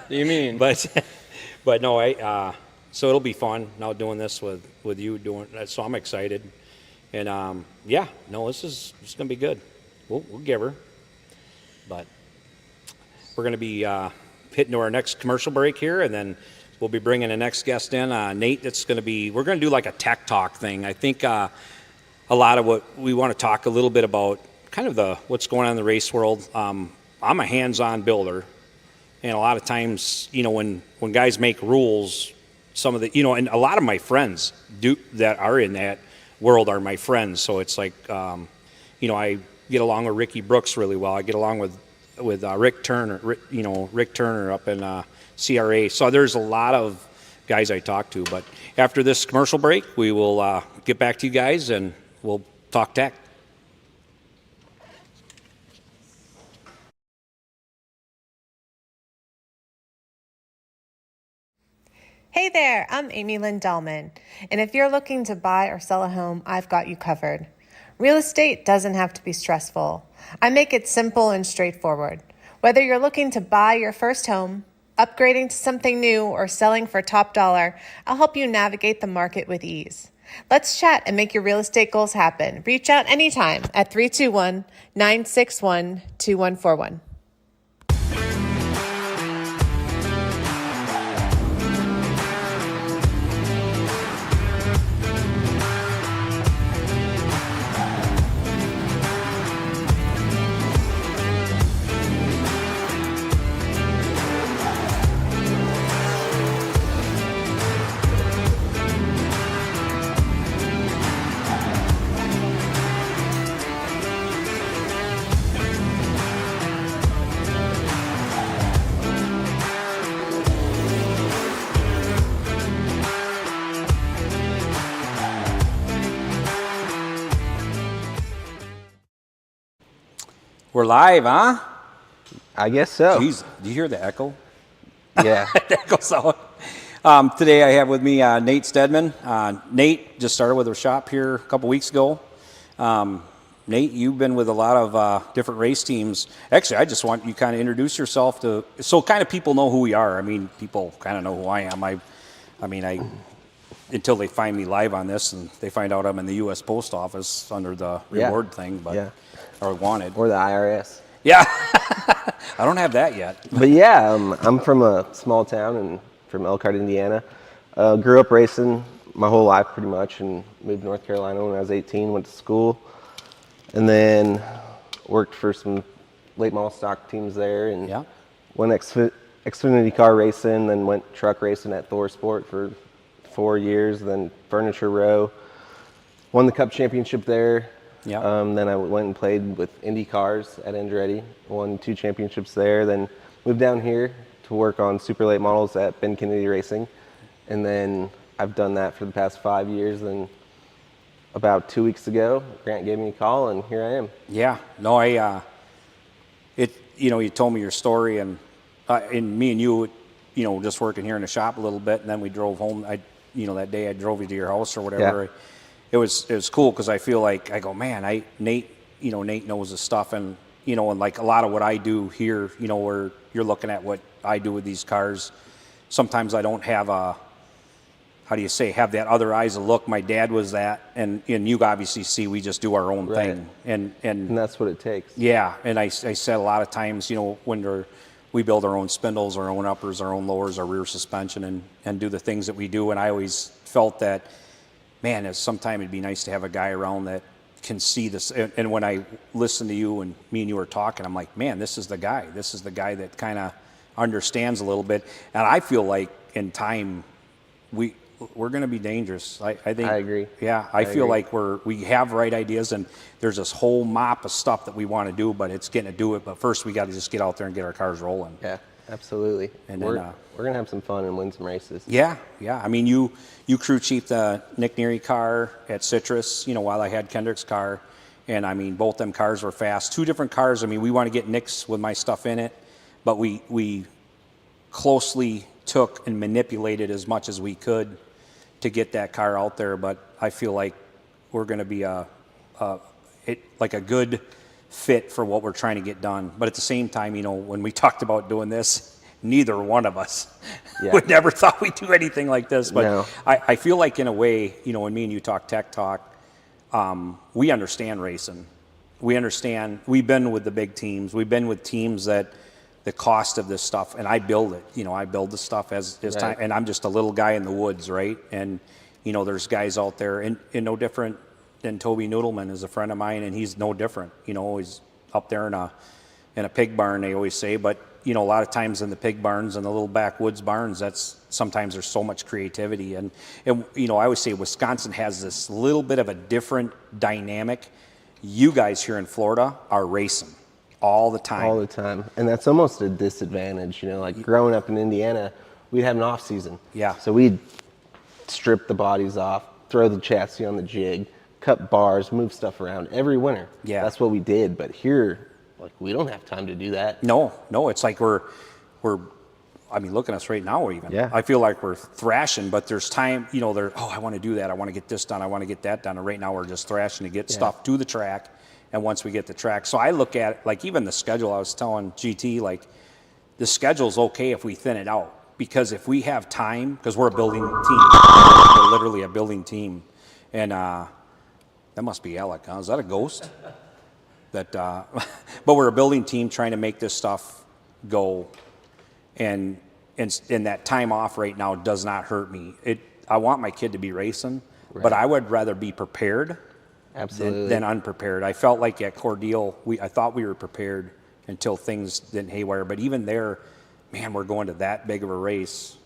Do you mean? But no, so it'll be fun now doing this with you doing that. So I'm excited, and this is gonna be good. We'll give her, but we're gonna be hitting to our next commercial break here, and then we'll be bringing the next guest in, Nate. We're gonna do like a tech talk thing. I think a lot of what we want to talk a little bit about, kind of what's going on in the race world. I'm a hands-on builder. And a lot of times, when guys make rules, some of the, and a lot of my friends that are in that world are my friends. So it's like, I get along with Ricky Brooks really well. I get along with Rick Turner, Rick Turner up in CRA. So there's a lot of guys I talk to. But after this commercial break, we will get back to you guys and we'll talk tech. Hey there, I'm Amy Lynn Delman, and if you're looking to buy or sell a home, I've got you covered. Real estate doesn't have to be stressful. I make it simple and straightforward. Whether you're looking to buy your first home, upgrading to something new, or selling for top dollar, I'll help you navigate the market with ease. Let's chat and make your real estate goals happen. Reach out anytime at 321-961-2141. We're live, huh? I guess so. Jeez, do you hear the echo? Yeah. It echoes out. Today I have with me Nate Stedman. Nate just started with a shop here a couple weeks ago. Nate, you've been with a lot of different race teams. Actually, I just want you kind of introduce yourself so kind of people know who we are. I mean, people kind of know who I am. I until they find me live on this and they find out I'm in the U.S. Post Office under the reward thing, or wanted. Or the IRS. Yeah, I don't have that yet. But yeah, I'm from a small town and from Elkhart, Indiana. Grew up racing my whole life pretty much, and moved to North Carolina when I was 18. Went to school, and then worked for some late model stock teams there, and went Xfinity car racing. Then went truck racing at Thor Sport for 4 years. Then Furniture Row. Won the Cup championship there. Then I went and played with Indy cars at Andretti. Won 2 championships there. Then moved down here to work on super late models at Ben Kennedy Racing. And then I've done that for the past 5 years. And about 2 weeks ago, Grant gave me a call, and here I am. Yeah. No, you told me your story, and me and you, just working here in the shop a little bit, and then we drove home. That day I drove you to your house or whatever. Yeah. It was cool because I feel like I go, man, Nate knows his stuff, and and like a lot of what I do here, where you're looking at what I do with these cars. Sometimes I don't have have that other eyes to look. My dad was that, and you obviously see we just do our own thing, and that's what it takes. Yeah, and I said a lot of times, when we build our own spindles, our own uppers, our own lowers, our rear suspension, and do the things that we do, and I always felt that, man, sometime it'd be nice to have a guy around that can see this. And when I listen to you and me and you were talking, I'm like, man, this is the guy. This is the guy that kind of understands a little bit. And I feel like in time, we're going to be dangerous. I think. I agree. Yeah, I feel like we have right ideas, and there's this whole mop of stuff that we want to do, but it's getting to do it. But first, we got to just get out there and get our cars rolling. Yeah, absolutely. And we're then, going to have some fun and win some races. Yeah. I mean, you crew chiefed the Nick Neary car at Citrus, while I had Kendrick's car. And, I mean, both them cars were fast. 2 different cars. I mean, we want to get Nick's with my stuff in it, but we closely took and manipulated as much as we could to get that car out there. But I feel like we're going to be a good fit for what we're trying to get done. But at the same time, when we talked about doing this, neither one of us would never thought we'd do anything like this. But No. I feel like in a way, when me and you talk tech talk, we understand racing. We understand. We've been with the big teams. We've been with teams that the cost of this stuff, and I build it. I build the stuff as time, and I'm just a little guy in the woods, right? And there's guys out there, and no different than Toby Noodleman is a friend of mine, and he's no different. He's up there in a pig barn, they always say. But a lot of times in the pig barns and the little backwoods barns, sometimes there's so much creativity, and I always say Wisconsin has this little bit of a different dynamic. You guys here in Florida are racing all the time. All the time. And that's almost a disadvantage. Like growing up in Indiana, we'd have an off season. Yeah. So we'd strip the bodies off, throw the chassis on the jig, cut bars, move stuff around every winter. Yeah. That's what we did. But here, we don't have time to do that. No, it's like we're I mean, look at us right now even. Yeah. I feel like we're thrashing, but there's time, I want to do that. I want to get this done. I want to get that done. And right now we're just thrashing to get stuff to the track. And once we get the track. So I look at it, like even the schedule, I was telling GT, like the schedule's okay if we thin it out. Because if we have time, because we're a building team. We're literally a building team. And that must be Allick, huh? Is that a ghost? But we're a building team trying to make this stuff go. And that time off right now does not hurt me. I want my kid to be racing, but I would rather be prepared than unprepared. I felt like at Cordele, I thought we were prepared until things didn't haywire. But even there, man, we're going to that big of a race,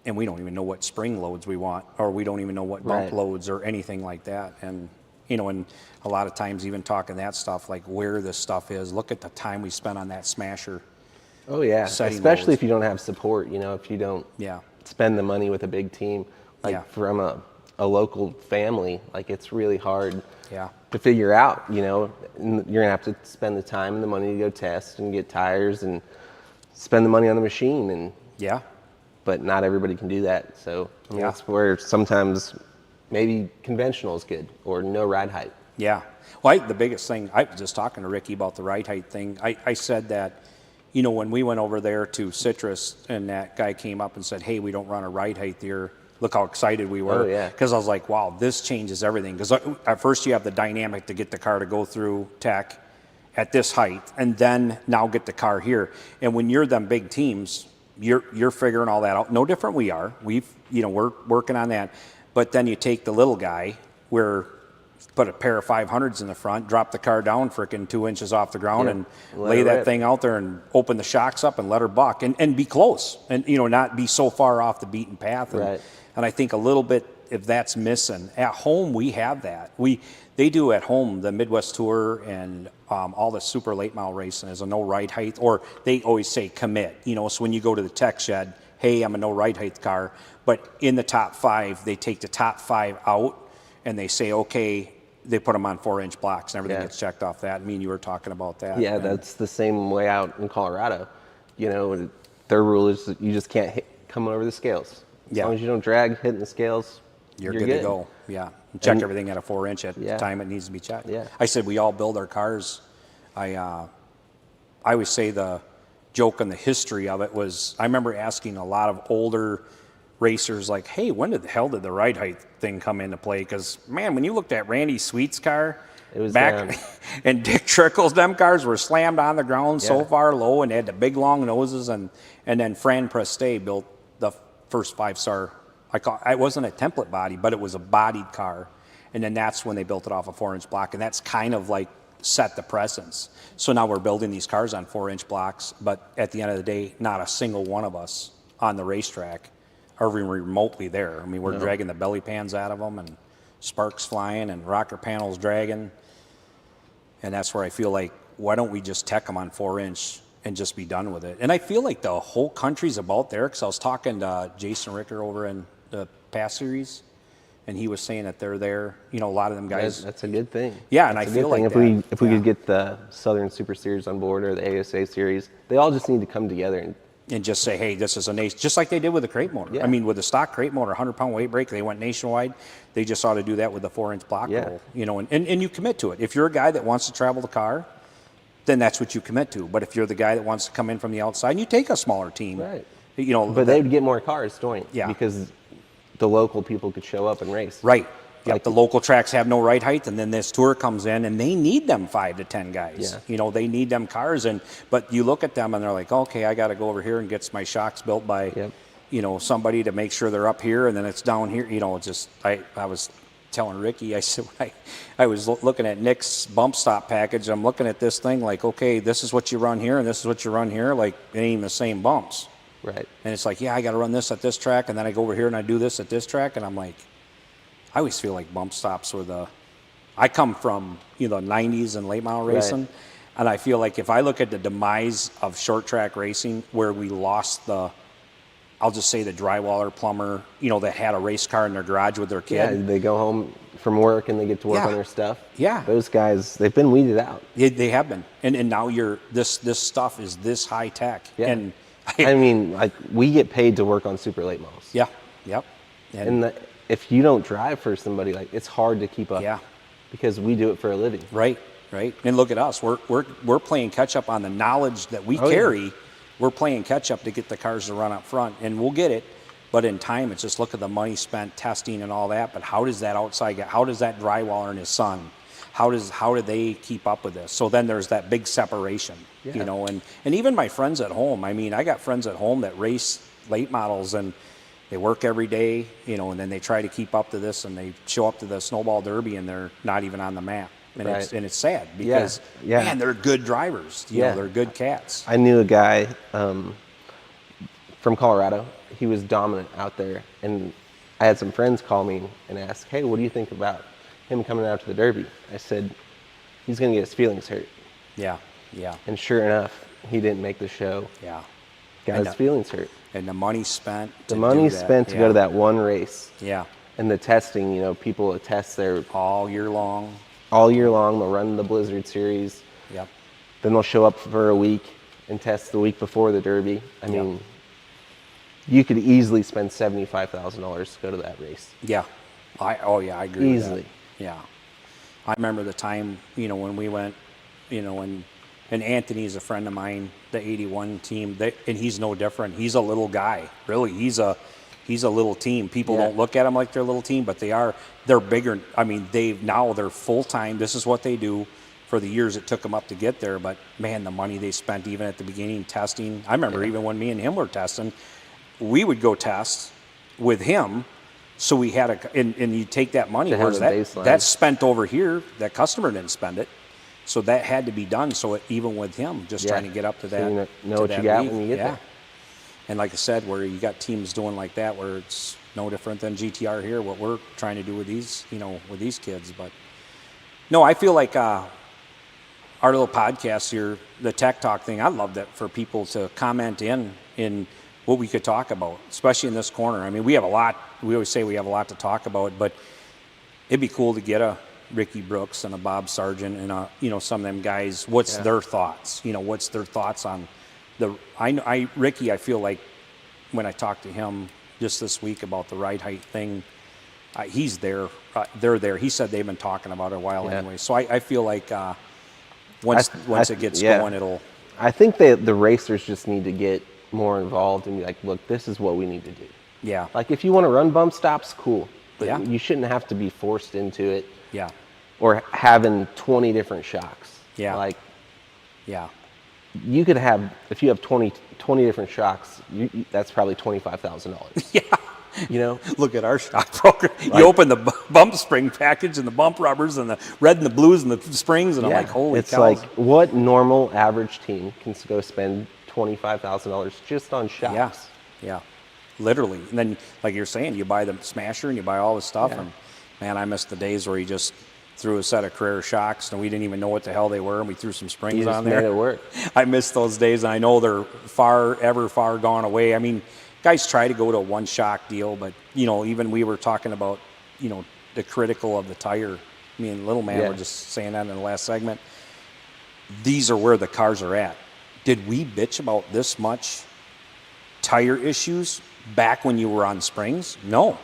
and we don't even know what spring loads we want, or we don't even know what bump loads or anything like that. And and a lot of times even talking that stuff, like where this stuff is, look at the time we spent on that smasher. Oh yeah, especially if you don't have support. If you don't spend the money with a big team, from a local family, it's really hard to figure out. You're gonna have to spend the time and the money to go test and get tires and spend the money on the machine. And but not everybody can do that. So I mean, Yeah. that's where sometimes maybe conventional is good or no ride height. Yeah. Well, the biggest thing, I was just talking to Ricky about the ride height thing. I said that, you know, when we went over there to Citrus and that guy came up and said, hey, we don't run a ride height here. Look how excited we were. Oh, yeah. Because I was like, wow, this changes everything. Because at first you have the dynamic to get the car to go through tech at this height and then now get the car here. And when you're them big teams, you're figuring all that out. No different we are. We're working on that. But then you take the little guy where put a pair of 500s in the front, drop the car down frickin' 2 inches off the ground, Yeah, and let lay her that rip. thing out there and open the shocks up and let her buck and be close and, you know, not be so far off the beaten path. And, Right. and I think a little bit, if that's missing, at home we have that. They do at home the Midwest Tour and all the super late model racing is a no ride height, or they always say commit. You know, so when you go to the tech shed, hey, I'm a no ride height car, but in the top 5, they take the top 5 out and they say, okay, they put them on 4-inch blocks and everything Yeah. gets checked off that. I mean, you were talking about that. Yeah, And- that's the same way out in Colorado. You know, their rule is that you just can't come over the scales. As Yeah. long as you don't drag hitting the scales, You're good to go. Yeah. And check everything at a 4-inch at Yeah. the time it needs to be checked. Yeah. I said we all build our cars. I always say the joke and the history of it was I remember asking a lot of older racers like, hey, when the hell did the ride height thing come into play? Because, man, when you looked at Randy Sweet's car It was back down. and Dick Trickle's, them cars were slammed on the ground so Yeah. far low and they had the big long noses. And then Fran Preste built the first 5-star. It wasn't a template body, but it was a bodied car. And then that's when they built it off a 4-inch block. And that's kind of like set the precedence. So now we're building these cars on 4-inch blocks, but at the end of the day, not a single one of us on the racetrack are even remotely there. I mean, we're dragging the belly pans out of them and sparks flying and rocker panels dragging. And that's where I feel like, why don't we just tech them on 4-inch and just be done with it? And I feel like the whole country's about there, because I was talking to Jason Ricker over in the Pass Series, and he was saying that they're there. You know, a lot of them guys. that's a good thing. Yeah, and That's I a good feel thing. like if we that. could get the Southern Super Series on board or the ASA Series, they all just need to come together And just say, hey, this is a nation, just like they did with the crate motor. Yeah. I mean, with the stock crate motor, 100-pound weight brake, they went nationwide. They just ought to do that with the 4-inch block Yeah. roll, you know, and you commit to it. If you're a guy that wants to travel the car, then that's what you commit to. But if you're the guy that wants to come in from the outside, you take a smaller team. Right. You know, But they would get more cars doing it. Yeah. Because the local people could show up and race. right. Yep, Like- the local tracks have no ride height, and then this tour comes in, and they need them 5 to 10 guys. Yeah. You know, they need them cars, but you look at them and they're like, okay, I got to go over here and get my shocks built by, Yep. you know, somebody to make sure they're up here, and then it's down here. You know, it's just I was telling Ricky, I said I was looking at Nick's bump stop package. I'm looking at this thing like, okay, this is what you run here, and this is what you run here. Like, it ain't even the same bumps. Right. And it's like, yeah, I got to run this at this track, and then I go over here and I do this at this track, and I'm like, I always feel like bump stops were I come from, you know, 90s and late model Right. racing, and I feel like if I look at the demise of short track racing, where we lost I'll just say the drywaller plumber, you know, that had a race car in their garage with their Yeah, kid. they go home from work and they get to work Yeah. on their stuff. Yeah. Those guys, they've been weeded out. They have been, and now this stuff is this high tech. Yeah. And I mean, like, we get paid to work on super late models. yeah, yep, And if you don't drive for somebody, like, it's hard to keep up. Yeah. Because we do it for a living. right. And look at us, we're playing catch up on the knowledge that we Oh, yeah. carry. We're playing catch up to get the cars to run up front, and we'll get it. But in time, it's just look at the money spent testing and all that. But how does that outside guy, how does that drywaller and his son, how do they keep up with this? So then there's that big separation, Yeah. you know. And even my friends at home. I mean, I got friends at home that race late models, and they work every day, you know, and then they try to keep up to this, and they show up to the snowball derby, and they're not even on the map. And Right. it's sad because Yeah. man, they're good drivers. You Yeah. know, they're good cats. I knew a guy from Colorado. He was dominant out there. And I had some friends call me and ask, hey, what do you think about him coming out to the Derby? I said, he's going to get his feelings hurt. Yeah. And sure enough, he didn't make the show. Yeah. Got And his feelings hurt. And the money spent. The to money do that. spent to Yeah. go to that one race. Yeah. And the testing, you know, people attest there All year long. all year long. They'll run the Blizzard Series. Yep. Then they'll show up for a week and test the week before the Derby. I mean, you could easily spend $75,000 to go to that race. Yeah. I agree Easily. with that. Yeah. I remember the time, when we went, and Anthony's a friend of mine, the 81 team, and he's no different. He's a little guy, really. He's a little team. People Yeah. don't look at him like they're a little team, but they're bigger. I mean, they're full-time. This is what they do for the years it took them up to get there. But man, the money they spent even at the beginning testing. I remember even when me and him were testing, we would go test with him. So we had and you take that money, To have whereas a baseline. that's spent over here. That customer didn't spend it, so that had to be done. So even with him, just Yeah. trying to get up to So that, you know to what that you got league. when you get there. And like I said, where you got teams doing like that, where it's no different than GTR here. What we're trying to do with these, with these kids. But no, I feel like our little podcast here, the Tech Talk thing. I'd love that for people to comment in what we could talk about, especially in this corner. I mean, we have a lot. We always say we have a lot to talk about, but it'd be cool to get a Ricky Brooks and a Bob Sargent and some of them guys. What's their thoughts? What's their thoughts on Ricky? I feel like when I talked to him just this week about the ride height thing, he's there. They're there. He said they've been talking about it a while anyway. So I feel like once it gets going, it'll. I think the racers just need to get more involved and be like, look, this is what we need to do. Yeah. Like if you want to run bump stops, cool. But Yeah. you shouldn't have to be forced into it. Yeah. Or having 20 different shocks. Yeah. Like Yeah. you could have, if you have 20 different shocks, that's probably $25,000. Yeah. Look at our shock program. You open the bump spring package and the bump rubbers and the red and the blues and the springs, and I'm like, holy it's cows. like what normal average team can go spend $25,000 just on shocks? Yeah, yeah, literally. And then, like you're saying, you buy the smasher and you buy all this stuff, and man, I miss the days where he just threw a set of Carrera shocks and we didn't even know what the hell they were, and we threw some springs You just on there. made it work. I miss those days, and I know they're far gone away. I mean, guys try to go to a one shock deal, but even we were talking about the critical of the tire. Me and Little Man were just saying that in the last segment. These are where the cars are at. Did we bitch about this much tire issues back when you were on springs? No,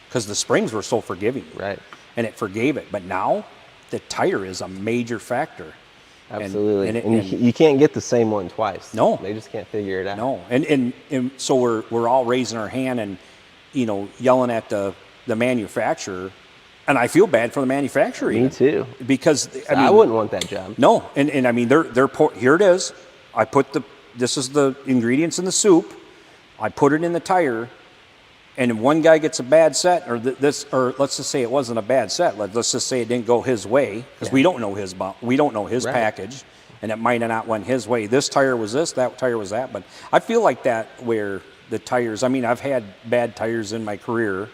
because the springs were so forgiving. Right. And it forgave it. But now the tire is a major factor. Absolutely. And you can't get the same one twice. No. They just can't figure it out. No. And so we're all raising our hand and yelling at the manufacturer. And I feel bad for the manufacturer. Me too. Because I wouldn't want that job. No, and I mean they're here it is. This is the ingredients in the soup. I put it in the tire, and one guy gets a bad set, or let's just say it wasn't a bad set. Let's just say it didn't go his way, because we don't know his bump, we don't know his package, and it might have not went his way. This tire was this, that tire was that. But I feel like that where the tires. I mean, I've had bad tires in my career.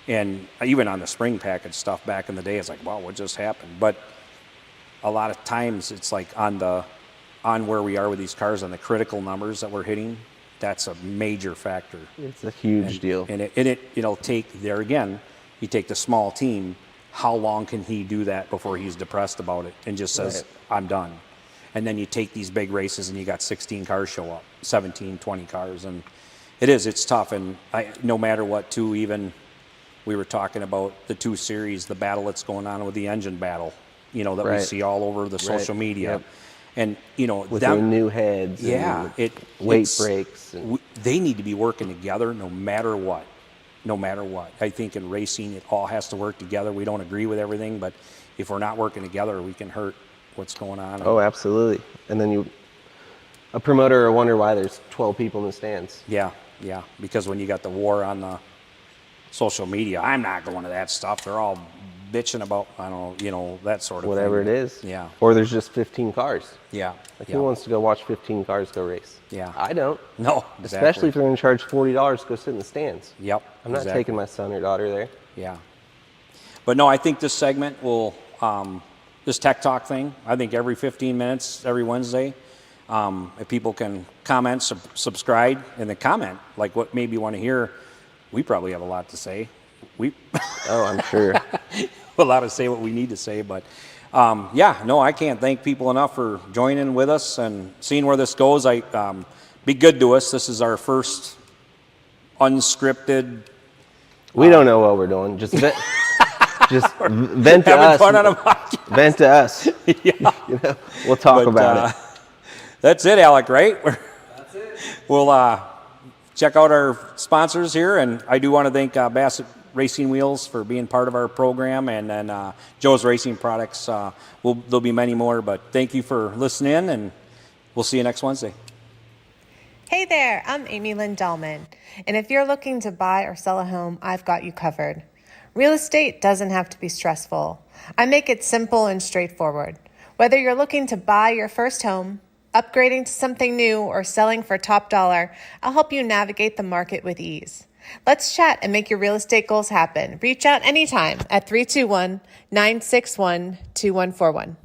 And even on the spring package stuff back in the day, it's like, wow, what just happened? But a lot of times it's like on where we are with these cars, on the critical numbers that we're hitting, that's a major factor. It's a huge deal. And it'll take, there again, you take the small team, how long can he do that before he's depressed about it and just says, I'm done? And then you take these big races and you got 16 cars show up, 17, 20 cars. And it's tough. And no matter what, too, even... We were talking about the 2 series, the battle that's going on with the engine battle, that we see all over the social media. And, with the new heads. Yeah. Weight breaks. They need to be working together no matter what. No matter what. I think in racing, it all has to work together. We don't agree with everything, but if we're not working together, we can hurt what's going on. Oh, absolutely. And then a promoter will wonder why there's 12 people in the stands. Yeah. Because when you got the war on the social media, I'm not going to that stuff. They're all bitching about, I don't know, that sort of whatever thing. it is. Yeah. Or there's just 15 cars. Yeah. Like who wants to go watch 15 cars go race? Yeah. I don't. No. Exactly. Especially if they're going to charge $40 to go sit in the stands. Yep. I'm not taking my son or daughter there. Yeah. But no, I think this segment will, this Tech Talk thing, I think every 15 minutes, every Wednesday, if people can comment, subscribe, and then comment, like what maybe you want to hear. We probably have a lot to say. Oh, I'm sure. A lot to say what we need to say, but I can't thank people enough for joining with us and seeing where this goes. Be good to us. This is our first unscripted. We don't know what we're doing. Just vent to Having us. fun on a podcast. Vent to us. Yeah. You know, we'll talk about it. That's it, Alec, right? That's it. We'll check out our sponsors here, and I do want to thank Bassett Racing Wheels for being part of our program, and then Joe's Racing Products. There'll be many more, but thank you for listening, and we'll see you next Wednesday. Hey there, I'm Amy Lynn Dahlman, and if you're looking to buy or sell a home, I've got you covered. Real estate doesn't have to be stressful. I make it simple and straightforward. Whether you're looking to buy your first home, upgrading to something new, or selling for top dollar, I'll help you navigate the market with ease. Let's chat and make your real estate goals happen. Reach out anytime at 321-961-2141.